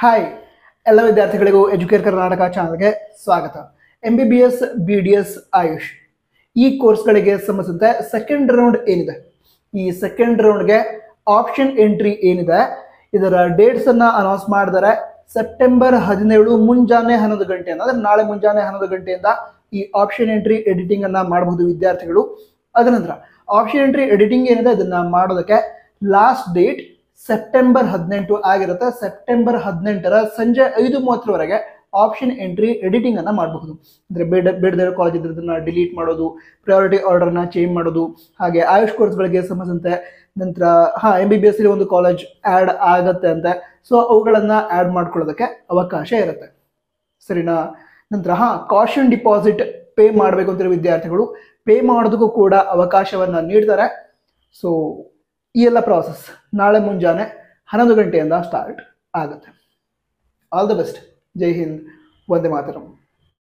Hi ಎಲ್ಲ ವಿದ್ಯಾರ್ಥಿಗಳಿಗೂ Educare Karnataka ಚಾನಲ್ಗೆ ಸ್ವಾಗತ. MBBS BDS ಆಯುಷ್ ಈ ಕೋರ್ಸ್ಗಳಿಗೆ ಸಂಬಂಧಿಸಿದಂತೆ ಸೆಕೆಂಡ್ ರೌಂಡ್ ಏನಿದೆ, ಈ ಸೆಕೆಂಡ್ ರೌಂಡ್ಗೆ ಆಪ್ಷನ್ ಎಂಟ್ರಿ ಏನಿದೆ ಇದರ ಡೇಟ್ಸ್ ಅನ್ನ ಅನೌನ್ಸ್ ಮಾಡಿದರೆ ಸೆಪ್ಟೆಂಬರ್ 17 ಮುಂಜಾನೆ 11 ಗಂಟೆಯಿಂದ, ಅಂದ್ರೆ ನಾಳೆ ಮುಂಜಾನೆ 11 ಗಂಟೆಯಿಂದ ಈ ಆಪ್ಷನ್ ಎಂಟ್ರಿ ಎಡಿಟಿಂಗ್ ಅನ್ನ ಮಾಡಬಹುದು ವಿದ್ಯಾರ್ಥಿಗಳು. ಅದನಂತರ ಆಪ್ಷನ್ ಎಂಟ್ರಿ ಎಡಿಟಿಂಗ್ ಏನಿದೆ ಅದನ್ನ ಮಾಡೋದಕ್ಕೆ ಲಾಸ್ಟ್ ಡೇಟ್ ಸೆಪ್ಟೆಂಬರ್ 18 ಆಗಿರುತ್ತೆ. ಸೆಪ್ಟೆಂಬರ್ 18ರ ಸಂಜೆ 5:30ವರೆಗೆ ಆಪ್ಷನ್ ಎಂಟ್ರಿ ಎಡಿಟಿಂಗ್ ಅನ್ನ ಮಾಡಬಹುದು. ಅಂದ್ರೆ ಬೇಡದಿರೋ ಕಾಲೇಜ್ ಇದ್ರದನ್ನ ಡಿಲೀಟ್ ಮಾಡೋದು, ಪ್ರಯಾರಿಟಿ ಆರ್ಡರ್ನ ಚೇಂಜ್ ಮಾಡೋದು, ಹಾಗೆ ಆಯುಷ್ ಕೋರ್ಸ್ಗಳಿಗೆ ಸಂಬಂಧಿಸಿದಂತೆ ನಂತರ MBBS ಒಂದು ಕಾಲೇಜ್ ಆ್ಯಡ್ ಆಗತ್ತೆ ಅಂತೆ, ಸೊ ಅವುಗಳನ್ನ ಆ್ಯಡ್ ಮಾಡ್ಕೊಳ್ಳೋದಕ್ಕೆ ಅವಕಾಶ ಇರುತ್ತೆ. ಸರಿನಾ? ನಂತರ ಕಾಷನ್ ಡಿಪಾಸಿಟ್ ಪೇ ಮಾಡಬೇಕು ಅಂತಿರೋ ವಿದ್ಯಾರ್ಥಿಗಳು ಪೇ ಮಾಡೋದಕ್ಕೂ ಕೂಡ ಅವಕಾಶವನ್ನ ನೀಡ್ತಾರೆ. ಸೊ ಈ ಎಲ್ಲ ಪ್ರಾಸೆಸ್ ನಾಳೆ ಮುಂಜಾನೆ 11 ಗಂಟೆಯಿಂದ ಸ್ಟಾರ್ಟ್ ಆಗುತ್ತೆ. All the best. ಜೈ ಹಿಂದ್, ವಂದೇ ಮಾತರಂ.